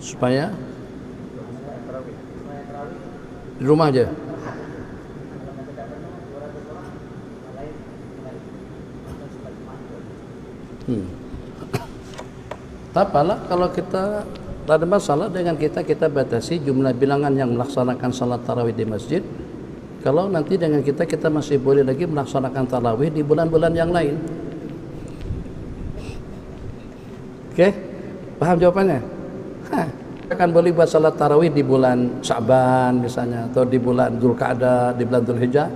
supaya di rumah aja. Tak apalah kalau kita tak ada masalah dengan kita batasi jumlah bilangan yang melaksanakan salat tarawih di masjid. Kalau nanti dengan kita masih boleh lagi melaksanakan tarawih di bulan-bulan yang lain. Oke, paham jawabannya? Akan boleh buat salat tarawih di bulan Sya'ban misalnya, atau di bulan Dzulqa'dah, di bulan Dzulhijjah.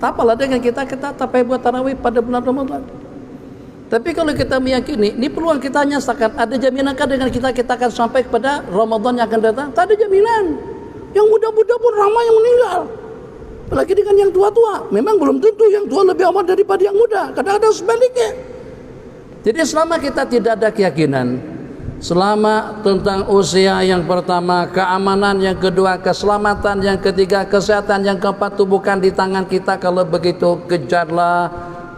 Tak apalah dengan kita tak payah buat tarawih pada bulan Ramadan. Tapi kalau kita meyakini ini peluang kita hanya setakat, ada jaminankah dengan kita akan sampai kepada Ramadan yang akan datang? Tak ada jaminan. Yang muda-muda pun ramai yang meninggal. Apalagi dengan yang tua-tua. Memang belum tentu yang tua lebih awal daripada yang muda. Kadang-kadang sebaliknya. Jadi selama kita tidak ada keyakinan, selama tentang usia yang pertama, keamanan yang kedua, keselamatan yang ketiga, kesehatan yang keempat itu bukan di tangan kita. Kalau begitu kejarlah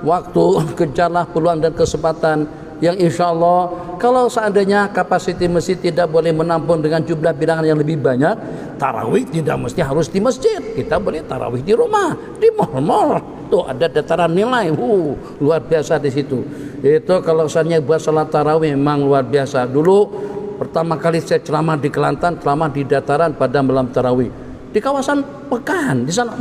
waktu, kejarlah peluang dan kesempatan yang insya Allah kalau seandainya kapasiti masjid tidak boleh menampung dengan jumlah bilangan yang lebih banyak, tarawih tidak mesti harus di masjid. Kita boleh tarawih di rumah, di mal-mal. Tuh ada dataran nilai, luar biasa di situ. Itu kalau misalnya buat salat tarawih memang luar biasa. Dulu pertama kali saya ceramah di Kelantan, ceramah di dataran pada malam tarawih di kawasan Pekan di sana.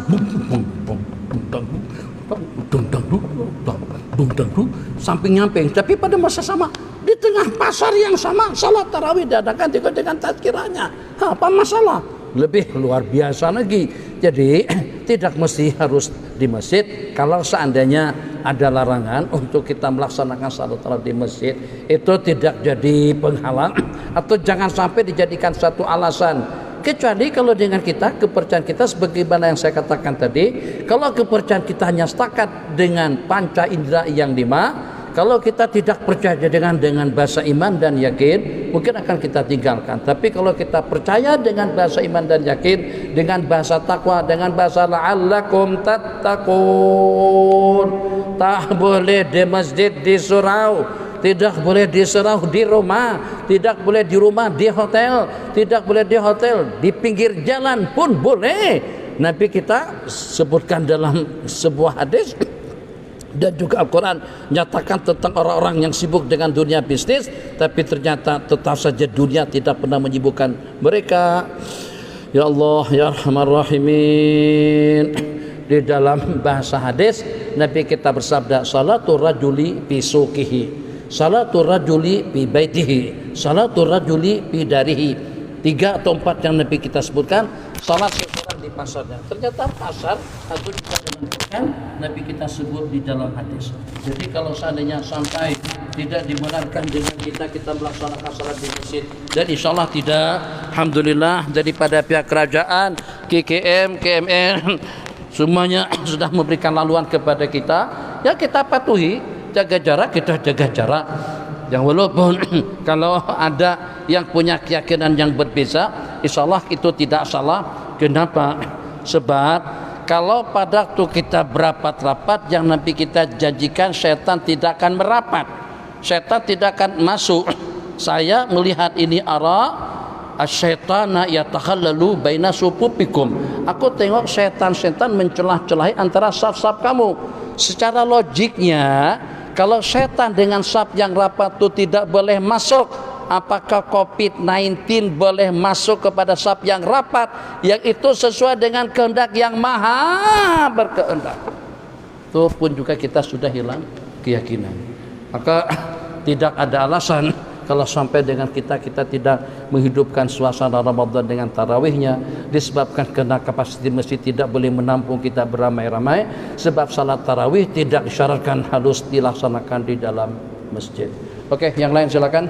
Samping-nyamping, tapi pada masa sama di tengah pasar yang sama salat tarawih diadakan dengan tazkirahnya. Apa masalah? Lebih luar biasa lagi. Jadi tidak mesti harus di masjid. Kalau seandainya ada larangan untuk kita melaksanakan salat tarawih di masjid, itu tidak jadi penghalang atau jangan sampai dijadikan satu alasan. Kecuali kalau dengan kita, kepercayaan kita sebagaimana yang saya katakan tadi, kalau kepercayaan kita hanya setakat dengan panca indera yang 5, kalau kita tidak percaya dengan bahasa iman dan yakin, mungkin akan kita tinggalkan. Tapi kalau kita percaya dengan bahasa iman dan yakin, dengan bahasa takwa, dengan bahasa la'allakum tattaqun, tak boleh di masjid, di surau, tidak boleh di surau, di rumah, tidak boleh di rumah, di hotel, tidak boleh di hotel, di pinggir jalan pun boleh. Nabi kita sebutkan dalam sebuah hadis dan juga Al-Quran nyatakan tentang orang-orang yang sibuk dengan dunia bisnis, tapi ternyata tetap saja dunia tidak pernah menyibukkan mereka. Ya Allah, ya Arhamar Rahimin. Di dalam bahasa hadis Nabi kita bersabda, salatul rajuli fi suqihi, salatul rajuli fi baitihi, salatul rajuli fi darihi. 3 atau 4 yang Nabi kita sebutkan, salat seseorang di pasarnya. Ternyata pasar atau juga dengan Nabi kita sebut di dalam hadis. Jadi kalau seandainya sampai tidak dibenarkan dengan kita melaksanakan salat di masjid, dan insya Allah tidak, alhamdulillah daripada pihak kerajaan, KKM, KMN, semuanya sudah memberikan laluan kepada kita, ya kita patuhi, jaga jarak, kita jaga jarak. Yang walaupun kalau ada yang punya keyakinan yang berbeza, insya Allah itu tidak salah. Kenapa? Sebab kalau pada waktu kita berapat-rapat, yang Nabi kita janjikan setan tidak akan merapat, setan tidak akan masuk. Saya melihat ini asyaitana yatakhallalu baina sufufikum. Aku tengok setan-setan mencelah-celahi antara saf-saf kamu. Secara logiknya, kalau setan dengan saf yang rapat itu tidak boleh masuk, apakah COVID-19 boleh masuk kepada saf yang rapat, yang itu sesuai dengan kehendak yang maha berkehendak? Itu pun juga kita sudah hilang keyakinan. Maka tidak ada alasan kalau sampai dengan kita tidak menghidupkan suasana Ramadan dengan tarawihnya, disebabkan karena kapasiti masjid tidak boleh menampung kita beramai-ramai, sebab salat tarawih tidak disyaratkan harus dilaksanakan di dalam masjid. Oke, yang lain silakan.